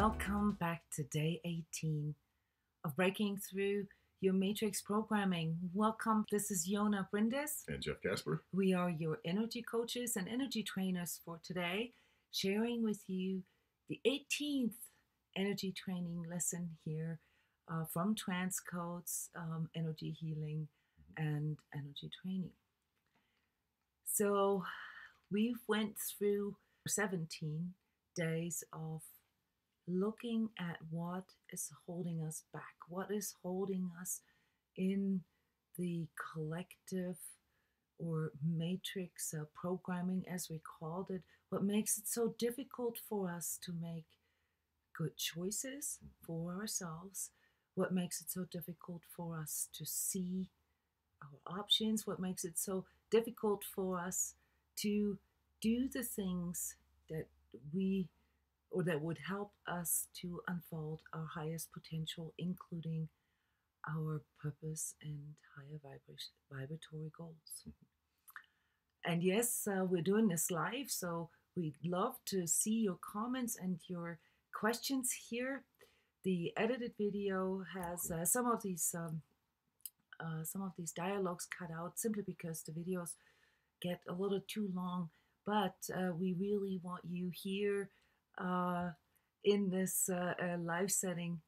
Welcome back to day 18 of breaking through your matrix programming. Welcome. This is Yona Brindes and Jeff Casper. We are your energy coaches and energy trainers for today, sharing with you the 18th energy training lesson here from transCODES, energy healing and energy training. So we went through 17 days of looking at what is holding us back, what is holding us in the collective or matrix programming, as we called it, what makes it so difficult for us to make good choices for ourselves, what makes it so difficult for us to see our options, what makes it so difficult for us to do the things that we or that would help us to unfold our highest potential, including our purpose and higher vibratory goals. And yes, we're doing this live, so we'd love to see your comments and your questions here. The edited video has some of these dialogues cut out simply because the videos get a little too long, but we really want you here in this live setting,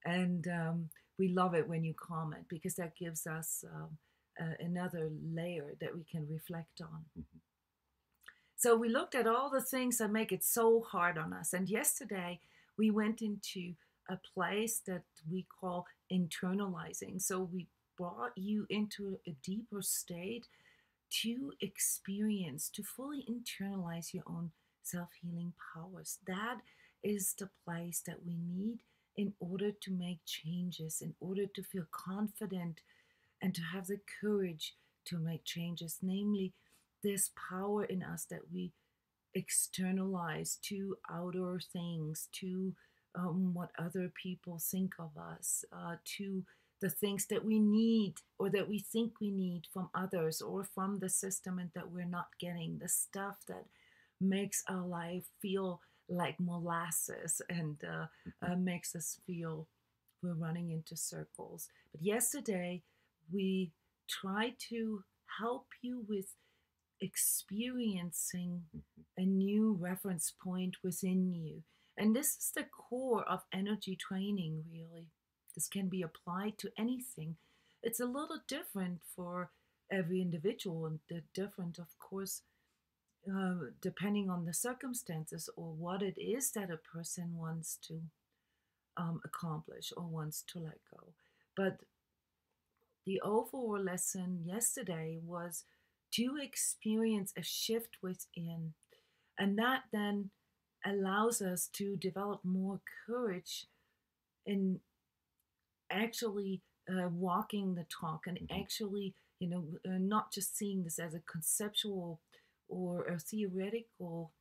and we love it when you comment, because that gives us another layer that we can reflect on. So we looked at all the things that make it so hard on us, and yesterday we went into a place that we call internalizing. So we brought you into a deeper state to experience, to fully internalize your own self-healing powers. That is the place that we need in order to make changes, in order to feel confident and to have the courage to make changes, namely this power in us that we externalize to outer things, to what other people think of us, to the things that we need or that we think we need from others or from the system and that we're not getting, the stuff that makes our life feel like molasses and makes us feel we're running into circles. But yesterday we tried to help you with experiencing a new reference point within you. And this is the core of energy training, really. This can be applied to anything. It's a little different for every individual, and different, of course, depending on the circumstances or what it is that a person wants to accomplish or wants to let go. But the overall lesson yesterday was to experience a shift within, and that then allows us to develop more courage in actually walking the talk, and actually, not just seeing this as a conceptual or a theoretical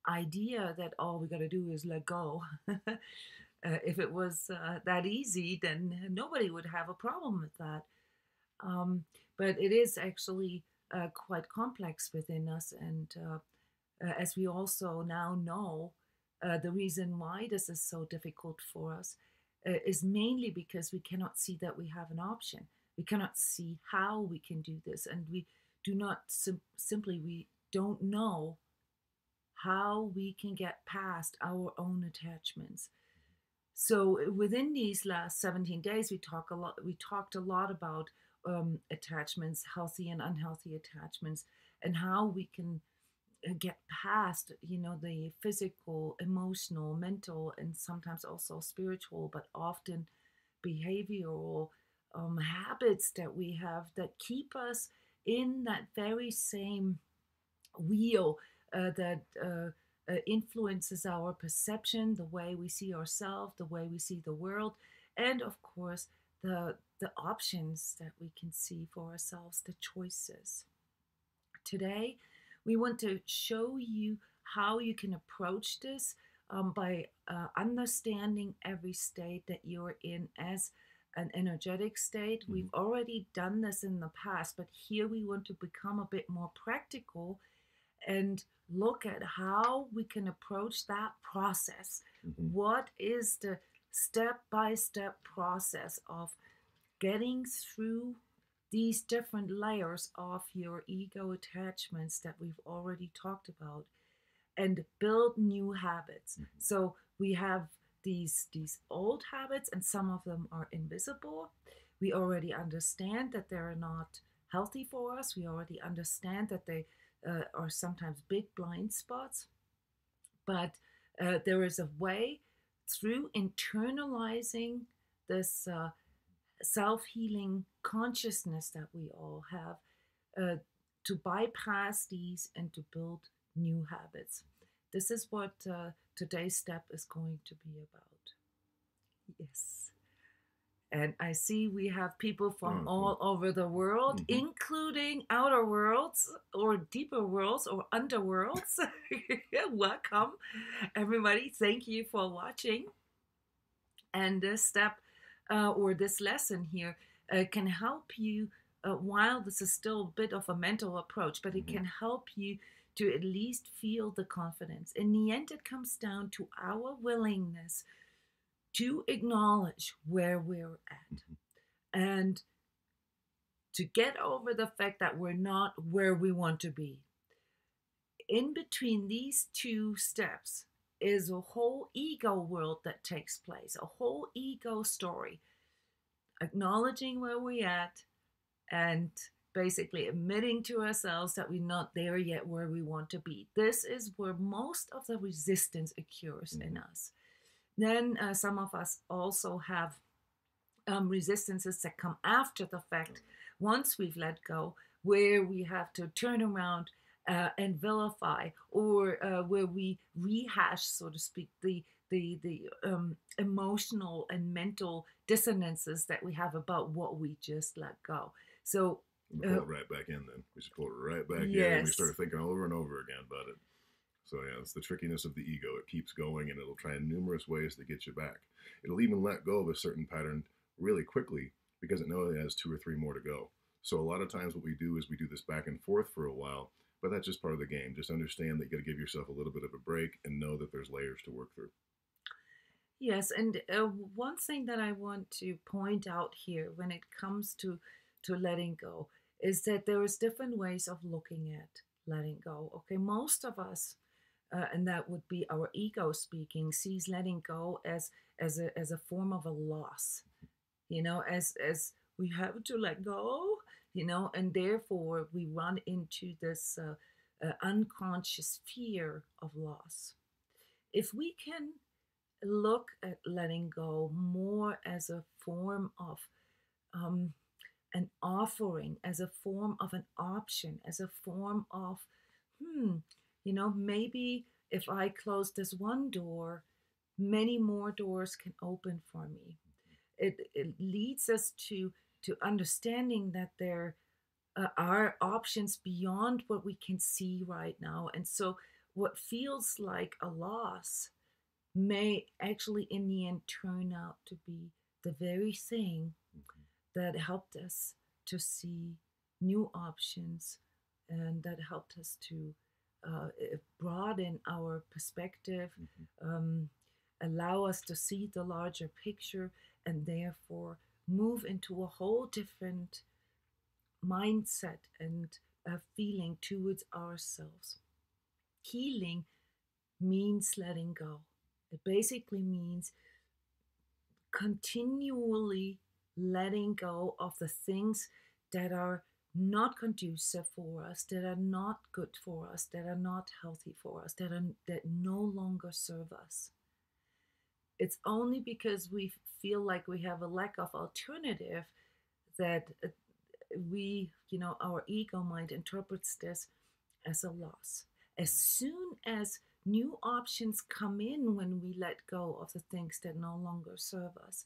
idea that all we got to do is let go. If it was that easy, then nobody would have a problem with that. But it is actually quite complex within us, and as we also now know, the reason why this is so difficult for us is mainly because we cannot see that we have an option. We cannot see how we can do this, and we do not we don't know how we can get past our own attachments. So within these last 17 days, we talked a lot about attachments, healthy and unhealthy attachments, and how we can get past, the physical, emotional, mental, and sometimes also spiritual, but often behavioral habits that we have that keep us in that very same wheel that influences our perception, the way we see ourselves, the way we see the world, and of course the options that we can see for ourselves, the choices. Today we want to show you how you can approach this by understanding every state that you're in as an energetic state. We've already done this in the past, but here we want to become a bit more practical and look at how we can approach that process What is the step-by-step process of getting through these different layers of your ego attachments that we've already talked about and build new habits? So we have these old habits, and some of them are invisible. We already understand that they're not healthy for us. We already understand that they are sometimes big blind spots. But there is a way through internalizing this self-healing consciousness that we all have to bypass these and to build new habits. This is what today's step is going to be about. Yes. And I see we have people from all over the world, including outer worlds or deeper worlds or underworlds. Welcome, everybody. Thank you for watching. And this step or this lesson here can help you, while this is still a bit of a mental approach, but it can help you to at least feel the confidence. In the end, it comes down to our willingness to acknowledge where we're at and to get over the fact that we're not where we want to be. In between these two steps is a whole ego world that takes place, a whole ego story, acknowledging where we're at and basically admitting to ourselves that we're not there yet where we want to be. This is where most of the resistance occurs in us. Then some of us also have resistances that come after the fact, once we've let go, where we have to turn around and vilify, or where we rehash, so to speak, the emotional and mental dissonances that we have about what we just let go. So pull it right back in then. We should pull it right back in and we start thinking over and over again about it. So yeah, it's the trickiness of the ego. It keeps going and it'll try in numerous ways to get you back. It'll even let go of a certain pattern really quickly because it knows it has 2 or 3 more to go. So a lot of times what we do is we do this back and forth for a while, but that's just part of the game. Just understand that you got to give yourself a little bit of a break and know that there's layers to work through. Yes, and one thing that I want to point out here when it comes to letting go is that there is different ways of looking at letting go. Okay, most of us, and that would be our ego speaking, sees letting go as a form of a loss, as we have to let go, and therefore we run into this unconscious fear of loss. If we can look at letting go more as a form of an offering, as a form of an option, as a form of, maybe if I close this one door, many more doors can open for me. It leads us to understanding that there are options beyond what we can see right now. And so what feels like a loss may actually in the end turn out to be the very thing that helped us to see new options and that helped us to broaden our perspective, allow us to see the larger picture, and therefore move into a whole different mindset and feeling towards ourselves. Healing means letting go. It basically means continually letting go of the things that are not conducive for us, that are not good for us, that are not healthy for us, that no longer serve us. It's only because we feel like we have a lack of alternative that our ego mind interprets this as a loss. As soon as new options come in when we let go of the things that no longer serve us,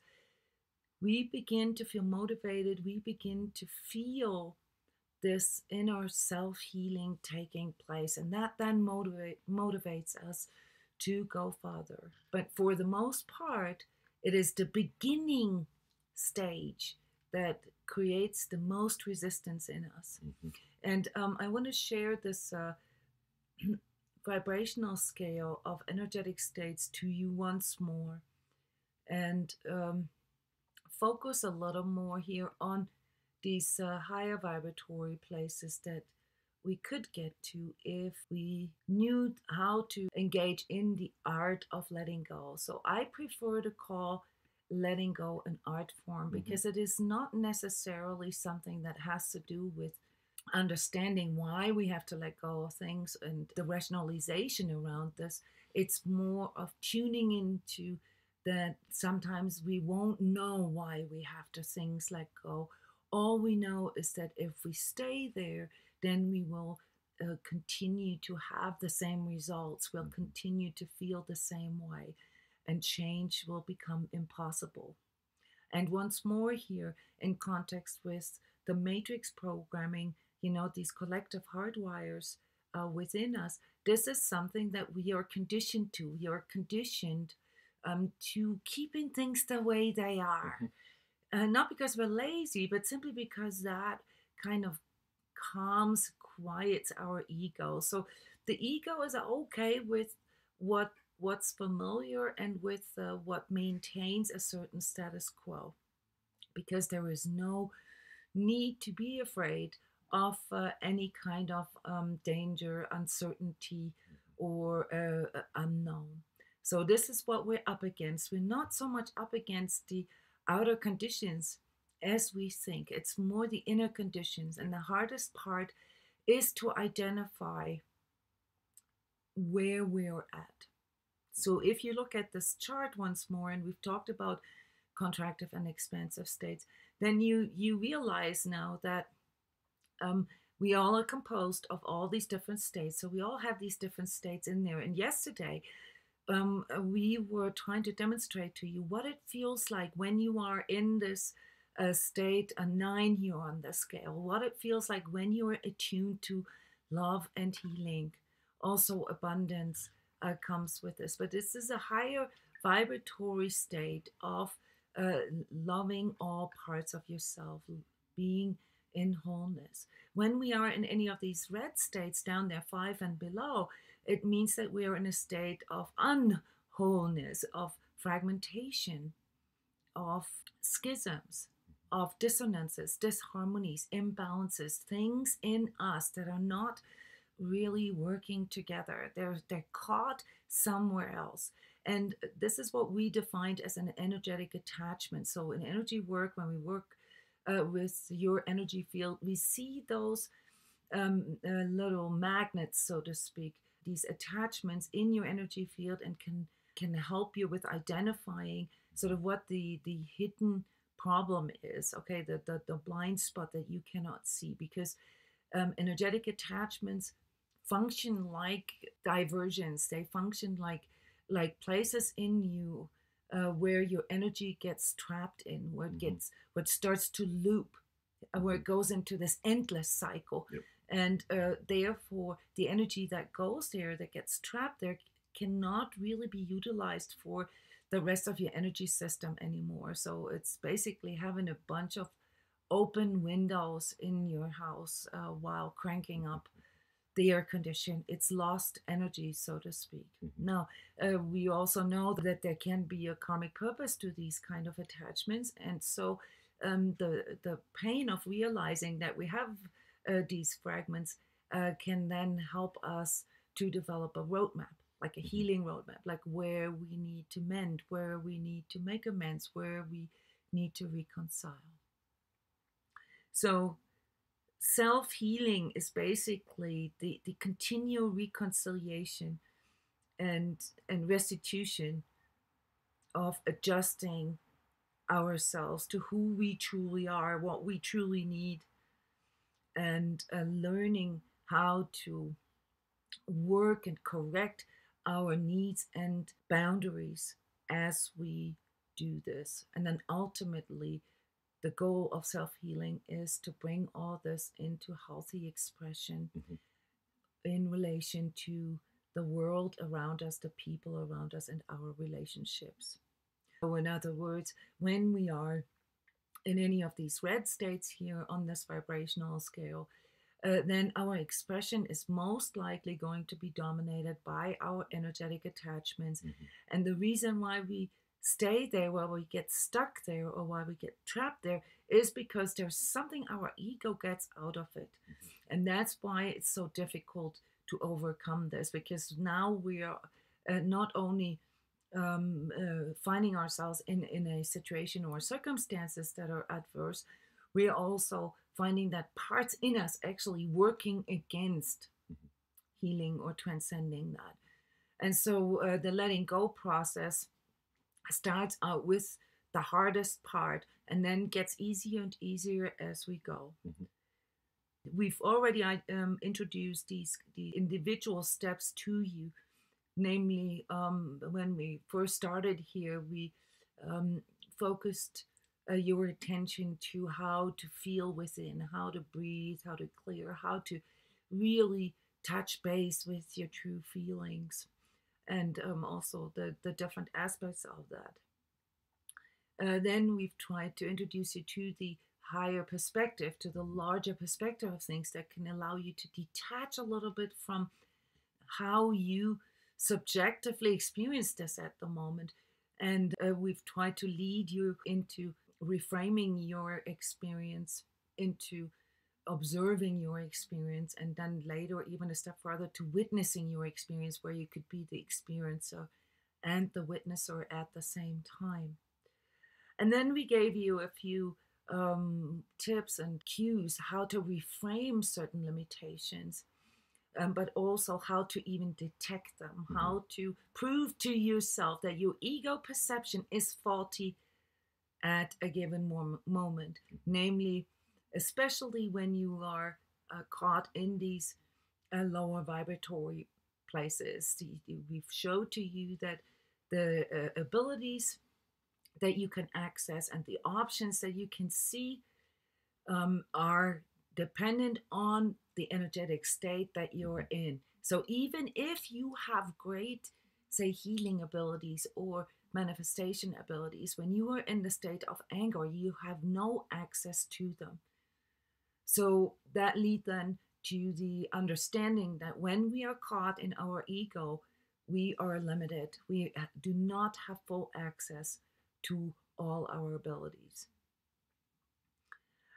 we begin to feel motivated, we begin to feel this inner self-healing taking place, and that then motivates us to go further. But for the most part, it is the beginning stage that creates the most resistance in us. And I want to share this vibrational scale of energetic states to you once more, and focus a little more here on these higher vibratory places that we could get to if we knew how to engage in the art of letting go. So I prefer to call letting go an art form because it is not necessarily something that has to do with understanding why we have to let go of things and the rationalization around this. It's more of tuning into that sometimes we won't know why we have to things let go. All we know is that if we stay there, then we will continue to have the same results. We'll continue to feel the same way, and change will become impossible. And once more, here in context with the matrix programming, these collective hardwires within us, this is something that we are conditioned to. We are conditioned to keeping things the way they are. Not because we're lazy, but simply because that kind of calms, quiets our ego. So the ego is okay with what's familiar and with what maintains a certain status quo, because there is no need to be afraid of any kind of danger, uncertainty, or unknown. So this is what we're up against. We're not so much up against the outer conditions as we think. It's more the inner conditions. And the hardest part is to identify where we're at. So if you look at this chart once more, and we've talked about contractive and expansive states, then you realize now that we all are composed of all these different states. So we all have these different states in there. And yesterday, we were trying to demonstrate to you what it feels like when you are in this state, a 9 here on the scale, what it feels like when you are attuned to love and healing. Also, abundance comes with this. But this is a higher vibratory state of loving all parts of yourself, being in wholeness. When we are in any of these red states down there, 5 and below, it means that we are in a state of unwholeness, of fragmentation, of schisms, of dissonances, disharmonies, imbalances, things in us that are not really working together. They're caught somewhere else. And this is what we defined as an energetic attachment. So in energy work, when we work with your energy field, we see those little magnets, so to speak, these attachments in your energy field, and can help you with identifying sort of what the hidden problem is, okay, the blind spot that you cannot see, because energetic attachments function like diversions. They function like places in you where your energy gets trapped in, where it starts to loop, where it goes into this endless cycle. Yep. And therefore, the energy that goes there, that gets trapped there, cannot really be utilized for the rest of your energy system anymore. So it's basically having a bunch of open windows in your house while cranking up the air condition. It's lost energy, so to speak. Now, we also know that there can be a karmic purpose to these kind of attachments. And so the pain of realizing that we have these fragments can then help us to develop a roadmap, like a healing roadmap, like where we need to mend, where we need to make amends, where we need to reconcile. So self-healing is basically the continual reconciliation and restitution of adjusting ourselves to who we truly are, what we truly need, and learning how to work and correct our needs and boundaries as we do this. And then ultimately, the goal of self-healing is to bring all this into healthy expression in relation to the world around us, the people around us, and our relationships. So in other words, when we are in any of these red states here on this vibrational scale, then our expression is most likely going to be dominated by our energetic attachments. Mm-hmm. And the reason why we stay there, why we get stuck there, or why we get trapped there, is because there's something our ego gets out of it. Mm-hmm. And that's why it's so difficult to overcome this, because now we are not only finding ourselves in a situation or circumstances that are adverse, we are also finding that parts in us actually working against healing or transcending that. And so the letting go process starts out with the hardest part and then gets easier and easier as we go. Mm-hmm. We've already introduced the individual steps to you. Namely, when we first started here, we focused your attention to how to feel within, how to breathe, how to clear, how to really touch base with your true feelings, and also the different aspects of that. Then we've tried to introduce you to the higher perspective, to the larger perspective of things that can allow you to detach a little bit from how you subjectively experience this at the moment. And we've tried to lead you into reframing your experience, into observing your experience, and then later, even a step further, to witnessing your experience, where you could be the experiencer and the witnesser at the same time. And then we gave you a few tips and cues how to reframe certain limitations. But also how to even detect them, how to prove to yourself that your ego perception is faulty at a given moment. Namely, especially when you are caught in these lower vibratory places. We've showed to you that the abilities that you can access and the options that you can see are dependent on the energetic state that you're in. So even if you have great, say, healing abilities or manifestation abilities, when you are in the state of anger, you have no access to them. So that leads then to the understanding that when we are caught in our ego, we are limited. We do not have full access to all our abilities.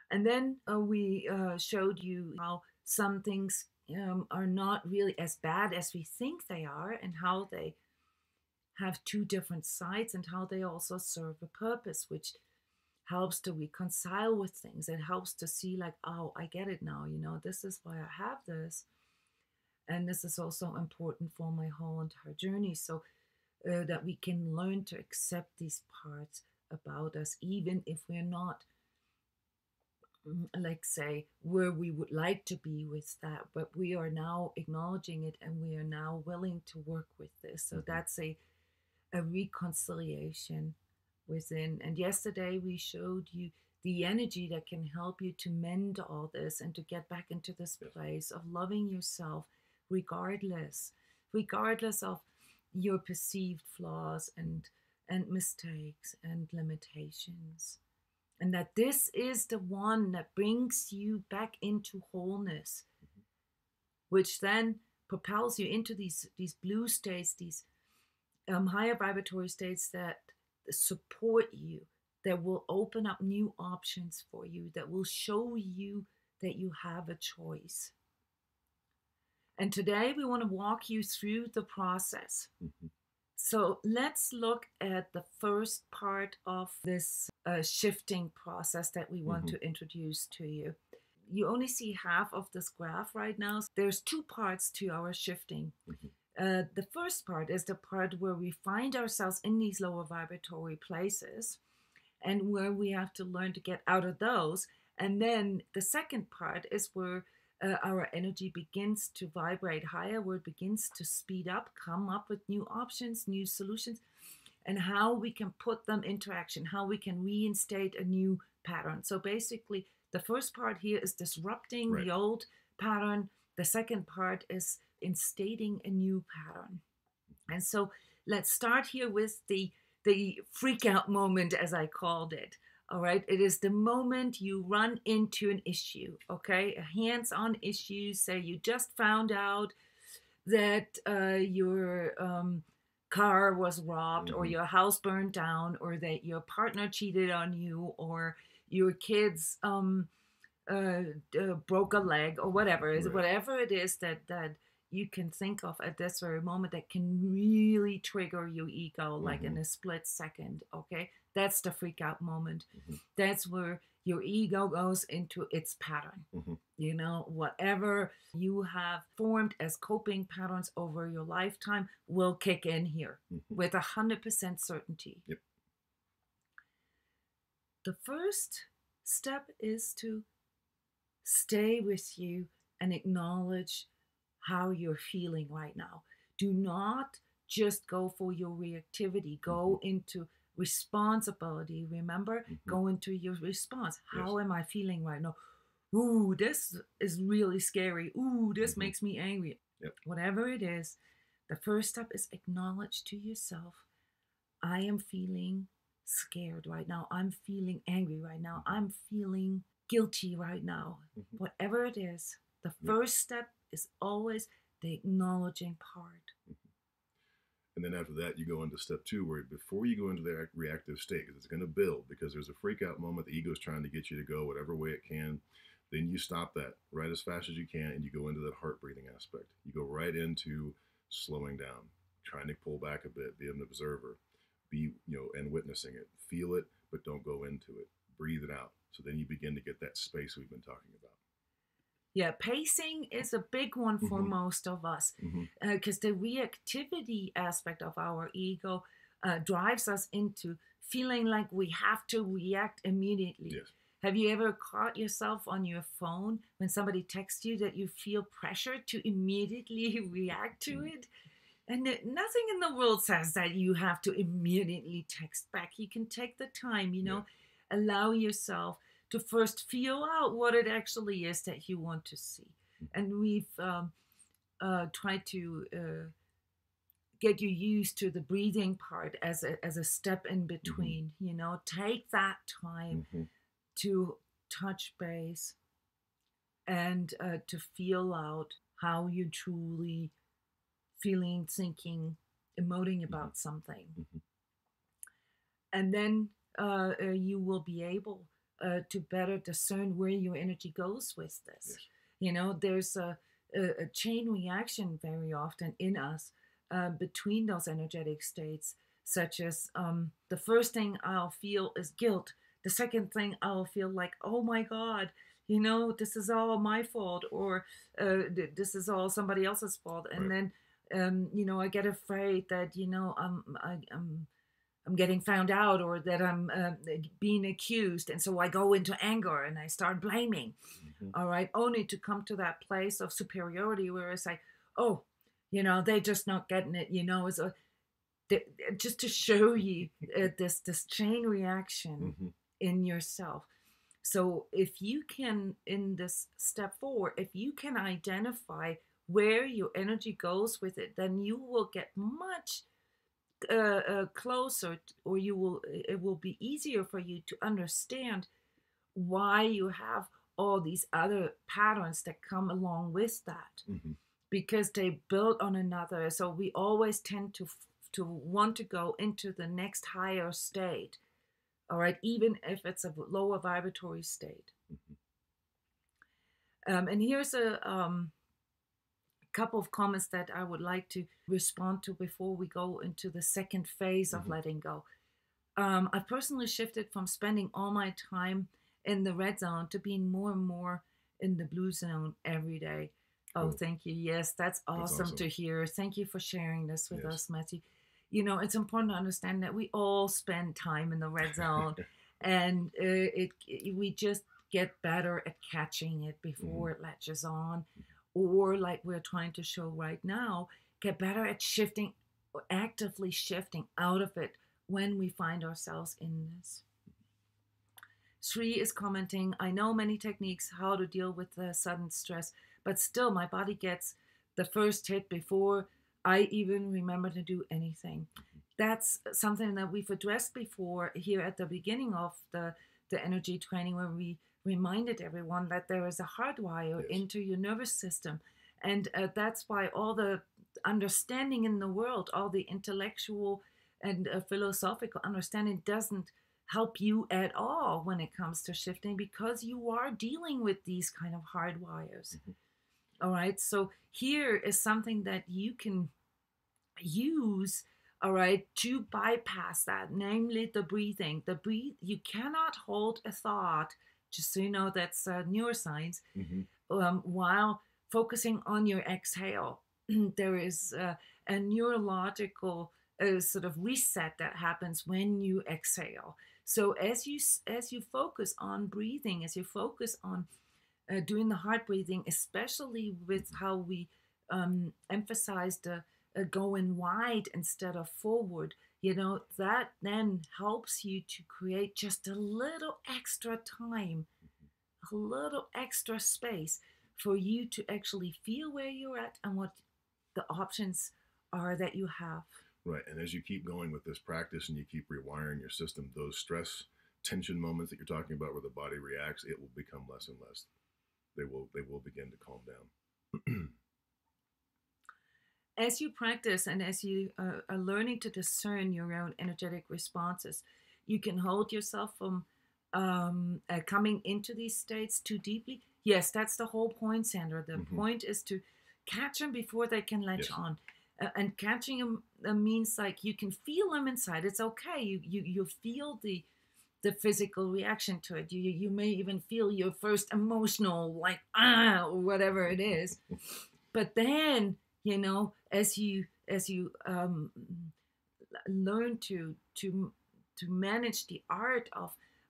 And then we showed you how some things are not really as bad as we think they are, and how they have two different sides, and how they also serve a purpose, which helps to reconcile with things. It helps to see like, oh, I get it now, this is why I have this. And this is also important for my whole entire journey, so that we can learn to accept these parts about us, even if we're not, like, say, where we would like to be with that, but we are now acknowledging it, and we are now willing to work with this. So that's a reconciliation within. And yesterday we showed you the energy that can help you to mend all this and to get back into this place of loving yourself regardless of your perceived flaws and mistakes and limitations. And that this is the one that brings you back into wholeness, which then propels you into these blue states, these higher vibratory states that support you, that will open up new options for you, that will show you that you have a choice. And today we want to walk you through the process. So let's look at the first part of this shifting process that we want to introduce to you. You only see half of this graph right now. There's two parts to our shifting. The first part is the part where we find ourselves in these lower vibratory places and where we have to learn to get out of those. And then the second part is where our energy begins to vibrate higher, where it begins to speed up, come up with new options, new solutions, and how we can put them into action, how we can reinstate a new pattern. So basically, the first part here is disrupting the old pattern. The second part is instating a new pattern. And so let's start here with the freak out moment, as I called it. All right. It is the moment you run into an issue. Okay. Hands-on issues. Say you just found out that your car was robbed, or your house burned down, or that your partner cheated on you, or your kids broke a leg, or whatever. Right. Whatever it is that you can think of at this very moment that can really trigger your ego, like in a split second. Okay, that's the freak out moment. That's where your ego goes into its pattern. You know, whatever you have formed as coping patterns over your lifetime will kick in here with 100% certainty. Yep. The first step is to stay with you and acknowledge how you're feeling right now. Do not just go for your reactivity. Go into responsibility. Remember, go into your response. How am I feeling right now? Ooh, this is really scary. Ooh, this makes me angry. Yep. Whatever it is, the first step is acknowledge to yourself, I am feeling scared right now. I'm feeling angry right now. I'm feeling guilty right now. Whatever it is, the first step is always the acknowledging part. And then after that, you go into step 2, where before you go into the reactive state, because it's going to build, because there's a freak out moment, the ego is trying to get you to go whatever way it can. Then you stop that right as fast as you can, and you go into that heart breathing aspect. You go right into slowing down, trying to pull back a bit, be an observer, and witnessing it. Feel it, but don't go into it. Breathe it out. So then you begin to get that space we've been talking about. Yeah, pacing is a big one for most of us, because the reactivity aspect of our ego drives us into feeling like we have to react immediately. Yes. Have you ever caught yourself on your phone when somebody texts you that you feel pressure to immediately react to it? And nothing in the world says that you have to immediately text back. You can take the time, allow yourself to first feel out what it actually is that you want to see. And we've tried to get you used to the breathing part as a step in between. Take that time to touch base and to feel out how you truly feeling, thinking, emoting about something. And then you will be able to better discern where your energy goes with this. Yes. There's a chain reaction very often in us between those energetic states, such as the first thing I'll feel is guilt. The second thing I'll feel like, oh my God, this is all my fault, or this is all somebody else's fault. And then, I get afraid that, I'm getting found out, or that I'm being accused. And so I go into anger and I start blaming. All right. Only to come to that place of superiority where it's like, oh, they're just not getting it, just to show you this chain reaction in yourself. So if you can, in this step 4, if you can identify where your energy goes with it, then you will get much closer, or it will be easier for you to understand why you have all these other patterns that come along with that, because they build on another. So we always tend to want to go into the next higher state, all right, even if it's a lower vibratory state. And here's a couple of comments that I would like to respond to before we go into the second phase of letting go. I've personally shifted from spending all my time in the red zone to being more and more in the blue zone every day. Oh, thank you. Yes, that's awesome to hear. Thank you for sharing this with us, Matthew. It's important to understand that we all spend time in the red zone, and we just get better at catching it before it latches on, or like we're trying to show right now, get better at shifting, or actively shifting out of it when we find ourselves in this. Sri is commenting, I know many techniques how to deal with the sudden stress, but still my body gets the first hit before I even remember to do anything. That's something that we've addressed before here at the beginning of the the energy training where we reminded everyone that there is a hardwire Yes. into your nervous system. And that's why all the understanding in the world, all the intellectual and philosophical understanding doesn't help you at all when it comes to shifting, because you are dealing with these kind of hardwires. Mhm. All right. So here is something that you can use, all right, to bypass that, namely the breathing. You cannot hold a thought, just so you know, that's neuroscience, while focusing on your exhale. There is a neurological sort of reset that happens when you exhale. So as you focus on breathing, as you focus on doing the heart breathing, especially with how we emphasize the going wide instead of forward, that then helps you to create just a little extra time, a little extra space for you to actually feel where you're at and what the options are that you have. Right. And as you keep going with this practice and you keep rewiring your system, those stress tension moments that you're talking about where the body reacts, it will become less and less. They will begin to calm down. As you practice and as you are learning to discern your own energetic responses, you can hold yourself from coming into these states too deeply. Yes, that's the whole point, Sandra. The point is to catch them before they can latch on. And catching them means like you can feel them inside. It's okay. You feel the physical reaction to it. You may even feel your first emotional, like, or whatever it is. But then, as you learn to manage the art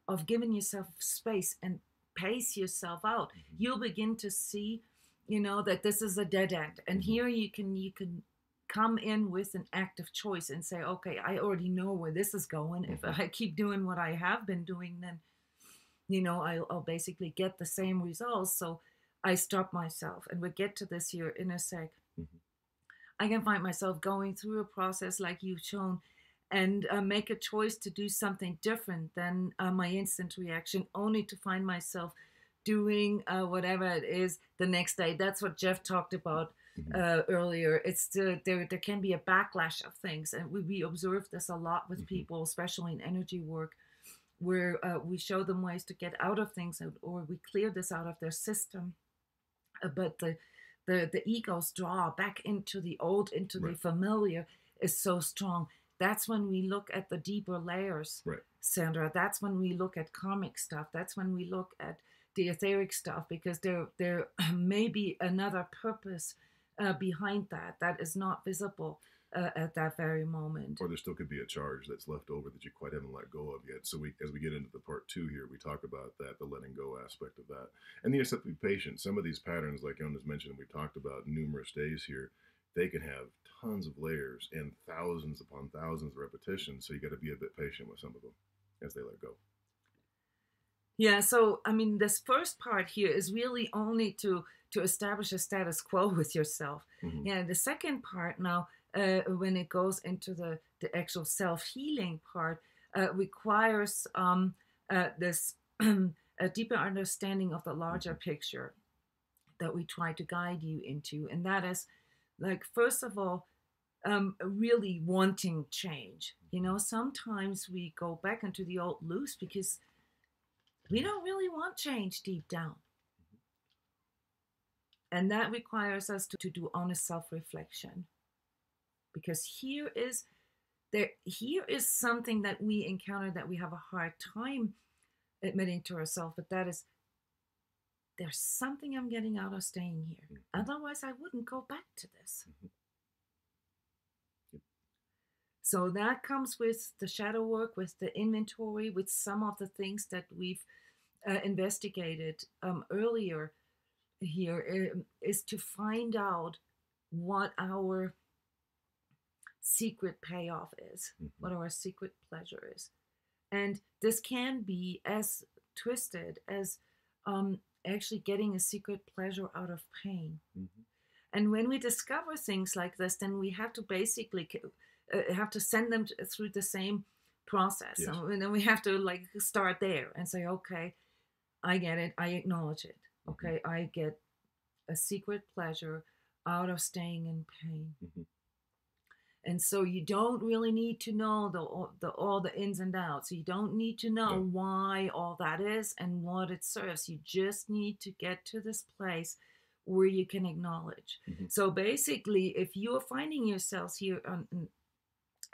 of giving yourself space and pace yourself out, you'll begin to see, that this is a dead end. And here you can come in with an active choice and say, okay, I already know where this is going. If I keep doing what I have been doing, then, I'll basically get the same results. So I stop myself, and we'll get to this here in a sec. I can find myself going through a process like you've shown and make a choice to do something different than my instant reaction, only to find myself doing whatever it is the next day. That's what Jeff talked about earlier. It's there can be a backlash of things, and we observe this a lot with people, especially in energy work, where we show them ways to get out of things, or we clear this out of their system, but the ego's draw back into the old, into the familiar, is so strong. That's when we look at the deeper layers, Sandra. That's when we look at karmic stuff. That's when we look at the etheric stuff, because there may be another purpose behind that is not visible at that very moment. Or there still could be a charge that's left over that you quite haven't let go of yet. So as we get into the part 2 here, we talk about that, the letting go aspect of that. And you just have to be patient. Some of these patterns, like Jonas mentioned, we talked about numerous days here, they can have tons of layers and thousands upon thousands of repetitions. So you got to be a bit patient with some of them as they let go. Yeah, so I mean, this first part here is really only to establish a status quo with yourself. Yeah, the second part now, when it goes into the actual self-healing part, requires this a deeper understanding of the larger picture that we try to guide you into. And that is, like, first of all, really wanting change. Sometimes we go back into the old loops because we don't really want change deep down. And that requires us to do honest self-reflection. Because here is something that we encounter that we have a hard time admitting to ourselves, but that is, there's something I'm getting out of staying here. Otherwise, I wouldn't go back to this. So that comes with the shadow work, with the inventory, with some of the things that we've investigated earlier here, is to find out what our secret payoff is, what our secret pleasure is. And this can be as twisted as actually getting a secret pleasure out of pain. And when we discover things like this, then we have to basically have to send them through the same process. Yes. And then we have to like start there and say, okay, I get it. I acknowledge it. Okay. I get a secret pleasure out of staying in pain. And so you don't really need to know all the ins and outs. You don't need to know why all that is and what it serves. You just need to get to this place where you can acknowledge. So basically, if you're finding yourselves here on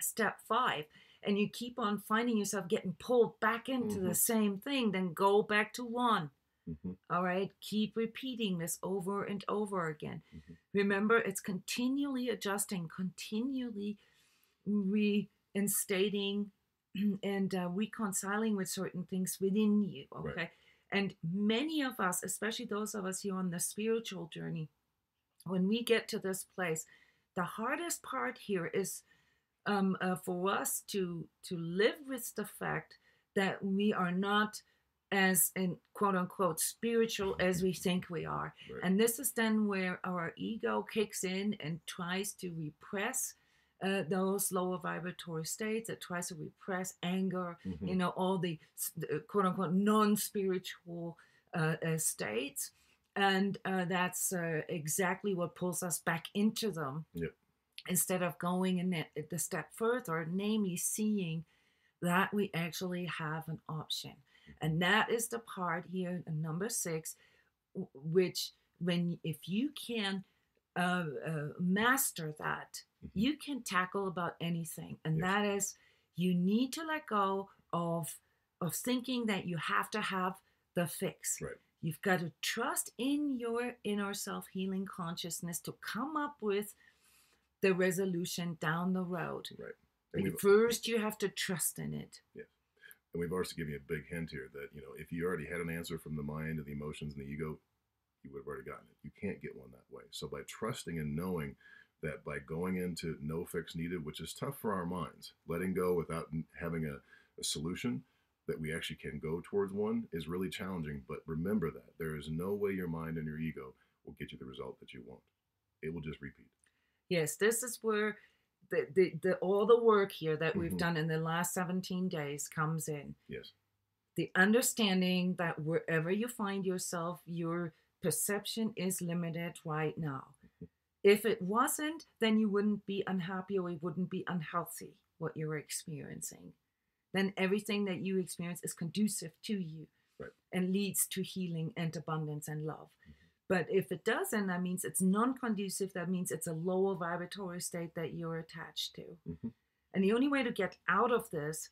step 5 and you keep on finding yourself getting pulled back into the same thing, then go back to 1. All right, keep repeating this over and over again. Remember, it's continually adjusting, continually reinstating and reconciling with certain things within you. Okay, right. And many of us, especially those of us here on the spiritual journey, when we get to this place, the hardest part here is for us to live with the fact that we are not as in quote unquote spiritual as we think we are. Right. And this is then where our ego kicks in and tries to repress those lower vibratory states. It tries to repress anger, all the quote unquote non-spiritual states. And that's exactly what pulls us back into them. Yep. Instead of going in the step further, namely seeing that we actually have an option. And that is the part here, number 6, which if you can master that, you can tackle about anything. And that is, you need to let go of thinking that you have to have the fix. Right. You've got to trust in your inner self-healing consciousness to come up with the resolution down the road. Right. But first, you have to trust in it. Yeah. And we've also given you a big hint here that, if you already had an answer from the mind and the emotions and the ego, you would have already gotten it. You can't get one that way. So by trusting and knowing that by going into no fix needed, which is tough for our minds, letting go without having a solution that we actually can go towards one is really challenging. But remember that there is no way your mind and your ego will get you the result that you want. It will just repeat. Yes, this is where all the work here that we've done in the last 17 days comes in. Yes. The understanding that wherever you find yourself, your perception is limited right now. If it wasn't, then you wouldn't be unhappy or it wouldn't be unhealthy, what you're experiencing. Then everything that you experience is conducive to you, right, and leads to healing and abundance and love. But if it doesn't, that means it's non-conducive. That means it's a lower vibratory state that you're attached to. And the only way to get out of this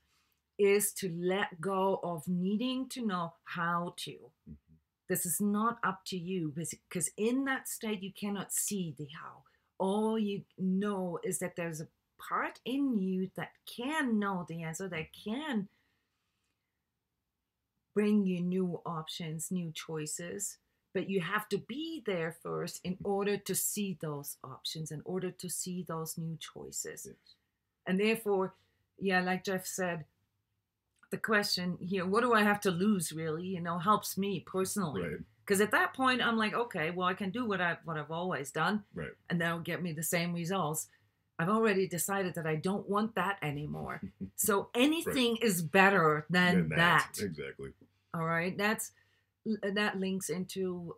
is to let go of needing to know how to. This is not up to you, because in that state, you cannot see the how. All you know is that there's a part in you that can know the answer, that can bring you new options, new choices. But you have to be there first in order to see those options, in order to see those new choices. Yes. And therefore, like Jeff said, the question here, what do I have to lose really, helps me personally. Because at that point, I'm like, okay, well, I can do what I've always done. Right. And that'll get me the same results. I've already decided that I don't want that anymore. So anything is better than that. Exactly. All right. That links into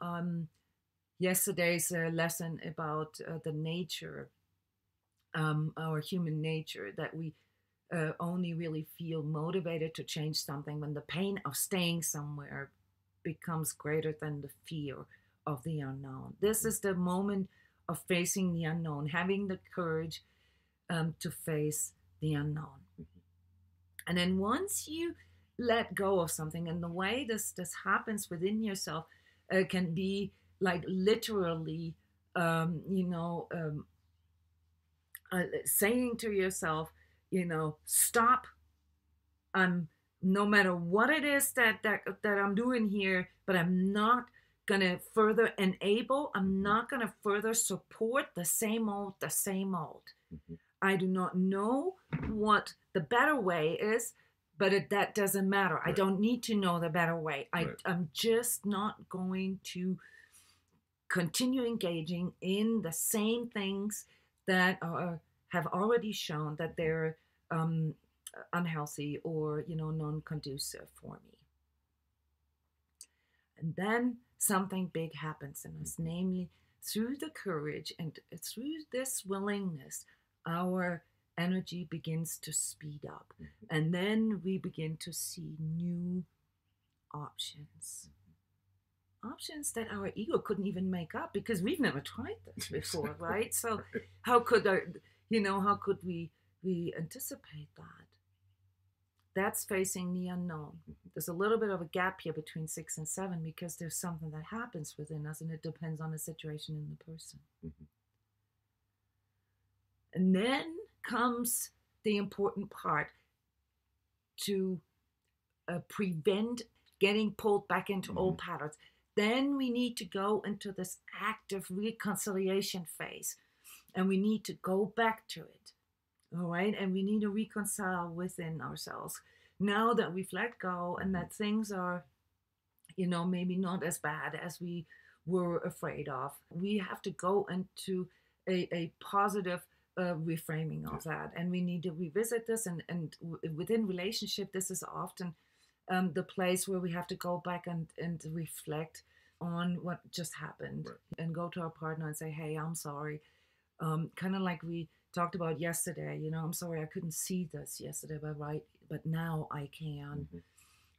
yesterday's lesson about the nature, our human nature, that we only really feel motivated to change something when the pain of staying somewhere becomes greater than the fear of the unknown. This is the moment of facing the unknown, having the courage to face the unknown. And then once you let go of something, and the way this happens within yourself can be like literally saying to yourself, stop. No matter what it is that I'm doing here, but I'm not gonna further enable, I'm not gonna further support the same old. I do not know what the better way is, but that doesn't matter. Right. I don't need to know the better way. I'm just not going to continue engaging in the same things that have already shown that they're unhealthy or, non-conducive for me. And then something big happens in us, namely through the courage and through this willingness, our energy begins to speed up. And then we begin to see new options. Options that our ego couldn't even make up because we've never tried this before, right? So how could we anticipate that? That's facing the unknown. There's a little bit of a gap here between 6 and 7 because there's something that happens within us and it depends on the situation and the person. And then comes the important part to prevent getting pulled back into old patterns. Then we need to go into this active reconciliation phase and we need to go back to it. All right. And we need to reconcile within ourselves now that we've let go and that things are, maybe not as bad as we were afraid of. We have to go into a positive reframing of that. And we need to revisit this. And within relationship, this is often the place where we have to go back and reflect on what just happened and go to our partner and say, hey, I'm sorry. Kind of like we talked about yesterday, I'm sorry I couldn't see this yesterday, but now I can.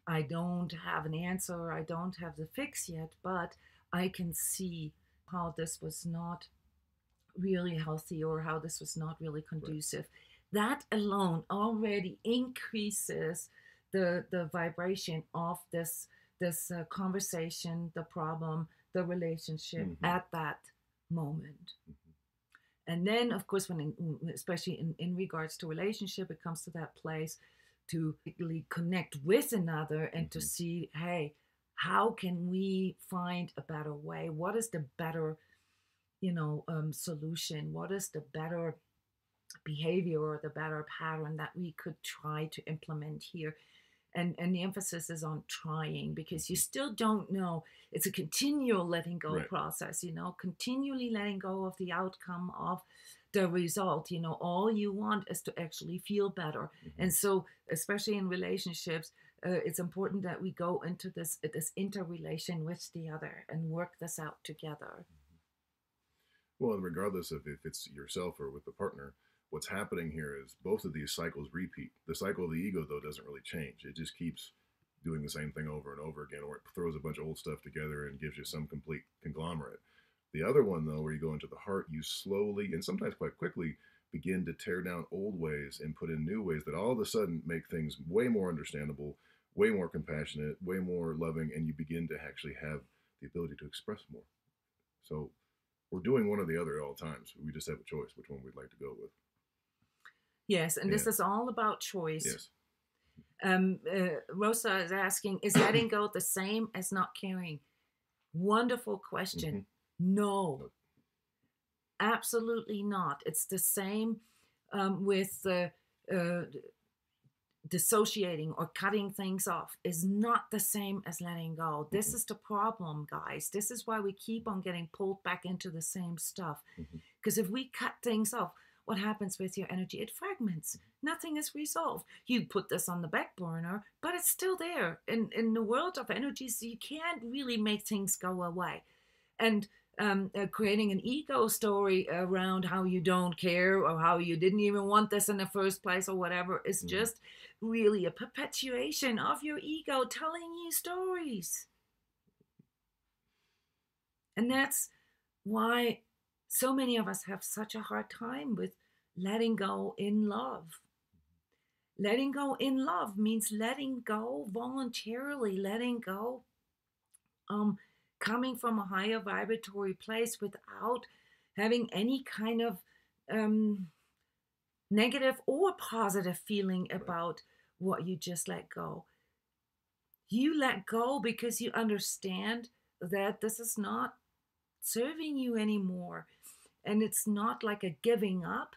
I don't have an answer, I don't have the fix yet, but I can see how this was not really healthy or how this was not really conducive. That alone already increases the vibration of this conversation, the problem, the relationship at that moment. And then, of course, especially in regards to relationship, it comes to that place to really connect with another and to see, hey, how can we find a better way? What is the better, solution? What is the better behavior or the better pattern that we could try to implement here? And the emphasis is on trying because you still don't know. It's a continual letting go process, continually letting go of the outcome of the result. All you want is to actually feel better. And so, especially in relationships, it's important that we go into this interrelation with the other and work this out together. Well, and regardless of if it's yourself or with the partner, what's happening here is both of these cycles repeat. The cycle of the ego, though, doesn't really change. It just keeps doing the same thing over and over again, or it throws a bunch of old stuff together and gives you some complete conglomerate. The other one, though, where you go into the heart, you slowly, and sometimes quite quickly, begin to tear down old ways and put in new ways that all of a sudden make things way more understandable, way more compassionate, way more loving, and you begin to actually have the ability to express more. So we're doing one or the other at all times. We just have a choice which one we'd like to go with. Yes, and this is all about choice. Rosa is asking, is letting go the same as not caring? Wonderful question. No, absolutely not. It's the same with dissociating or cutting things off is not the same as letting go. This is the problem, guys. This is why we keep on getting pulled back into the same stuff. Because if we cut things off, what happens with your energy? It fragments. Nothing is resolved. You put this on the back burner, but it's still there. In the world of energies, you can't really make things go away. And creating an ego story around how you don't care or how you didn't even want this in the first place or whatever is just really a perpetuation of your ego telling you stories. And that's why so many of us have such a hard time with letting go in love. Letting go in love means letting go voluntarily, letting go coming from a higher vibratory place without having any kind of negative or positive feeling about what you just let go. You let go because you understand that this is not serving you anymore. And it's not like a giving up.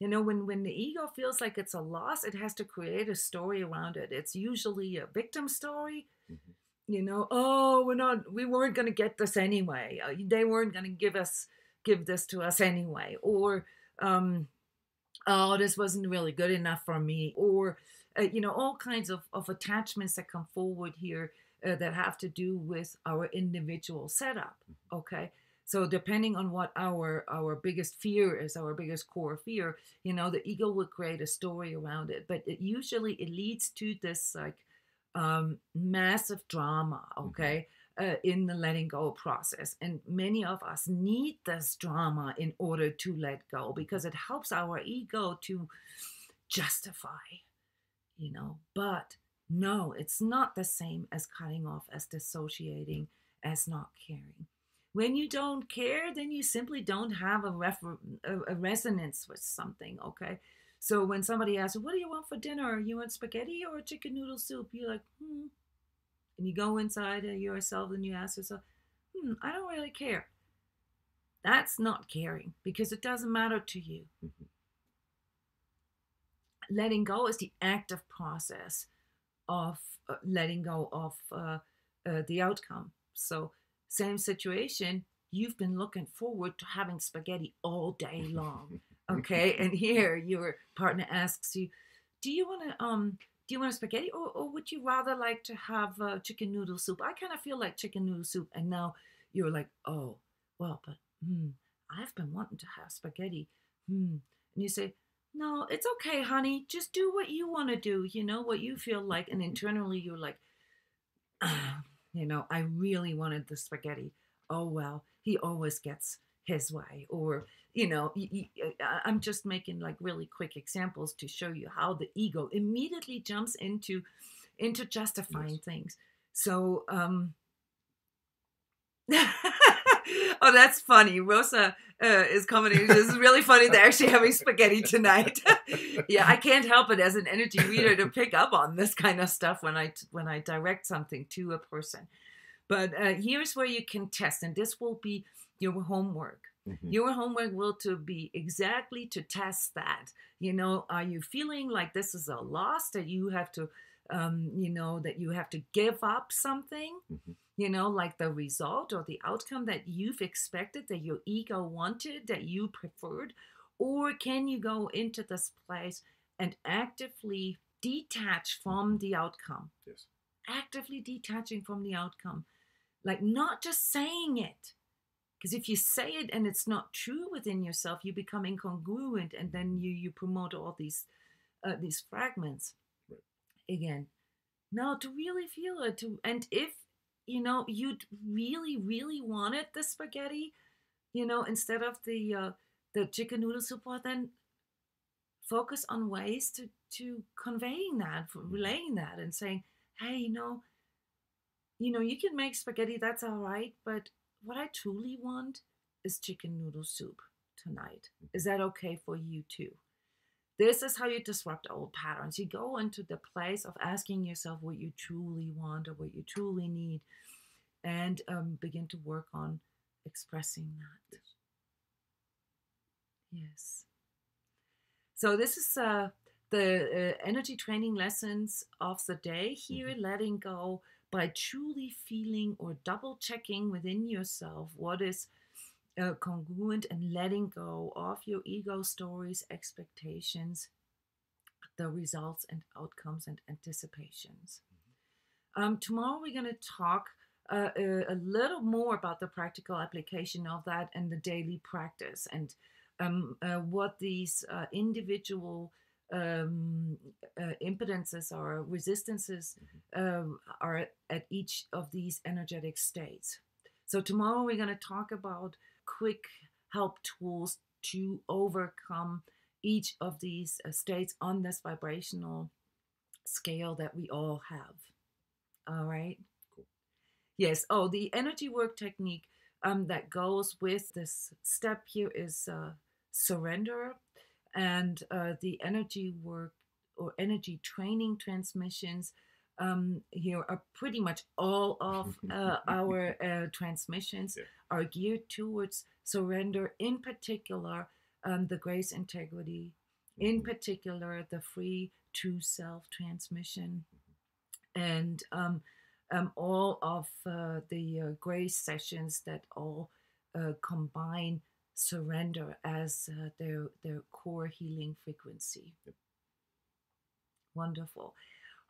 When the ego feels like it's a loss, it has to create a story around it. It's usually a victim story. Oh, we weren't going to get this anyway. They weren't going to give this to us anyway. Or oh, this wasn't really good enough for me, or all kinds of attachments that come forward here that have to do with our individual setup. Okay, so depending on what our biggest fear is, our biggest core fear, the ego will create a story around it, but usually it leads to this like massive drama. Okay. In the letting go process. And many of us need this drama in order to let go because it helps our ego to justify, But no, it's not the same as cutting off, as dissociating, as not caring. When you don't care, then you simply don't have a resonance with something, okay? So when somebody asks, what do you want for dinner? You want spaghetti or chicken noodle soup? You're like, and you go inside yourself and you ask yourself, I don't really care. That's not caring because it doesn't matter to you. Letting go is the active process of letting go of the outcome. So, same situation, you've been looking forward to having spaghetti all day long. Okay. And here your partner asks you, do you want a spaghetti, or would you rather like to have chicken noodle soup? I kind of feel like chicken noodle soup. And now you're like, oh, well, but I've been wanting to have spaghetti. And you say, no, it's okay, honey. Just do what you want to do, what you feel like. And internally you're like, I really wanted the spaghetti. Oh, well, he always gets his way. Or, I'm just making like really quick examples to show you how the ego immediately jumps into justifying things. So, oh, that's funny. Rosa is commenting. This is really funny. They're actually having spaghetti tonight. Yeah, I can't help it as an energy reader to pick up on this kind of stuff when I direct something to a person. But here's where you can test, and this will be your homework. Your homework will to be exactly to test that. Are you feeling like this is a loss, that you have to, that you have to give up something? Like the result or the outcome that you've expected, that your ego wanted, that you preferred? Or can you go into this place and actively detach from the outcome? Yes. Actively detaching from the outcome. Like not just saying it. Because if you say it and it's not true within yourself, you become incongruent, and then you promote all these fragments. Right. Again, no, to really feel it. And if you'd really, really wanted the spaghetti, instead of the chicken noodle soup, well, then focus on ways to conveying that, relaying that, and saying, hey, you can make spaghetti, that's all right, but what I truly want is chicken noodle soup tonight. Is that okay for you too? This is how you disrupt old patterns. You go into the place of asking yourself what you truly want or what you truly need, and begin to work on expressing that. Yes. So this is the energy training lessons of the day here, letting go by truly feeling or double checking within yourself what is congruent, and letting go of your ego stories, expectations, the results and outcomes and anticipations. Tomorrow we're going to talk a little more about the practical application of that and the daily practice, and what these individual impedances or resistances are at each of these energetic states. So tomorrow we're going to talk about quick help tools to overcome each of these states on this vibrational scale that we all have. All right. Cool. Yes. Oh, the energy work technique that goes with this step here is surrender, and the energy work or energy training transmissions here are pretty much all of our transmissions are geared towards surrender, in particular the grace integrity, in particular the free true self transmission, and all of the grace sessions that all combine surrender as their core healing frequency. Yep. Wonderful.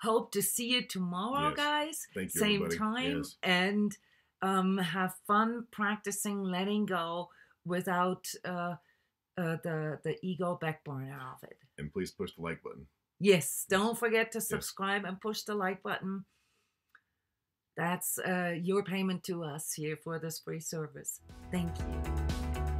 Hope to see you tomorrow, Yes. Guys. Thank you, Same everybody. time. Yes. And have fun practicing letting go without the ego backburner of it. And please push the like button. Yes. Don't forget to subscribe and push the like button. That's your payment to us here for this free service. Thank you.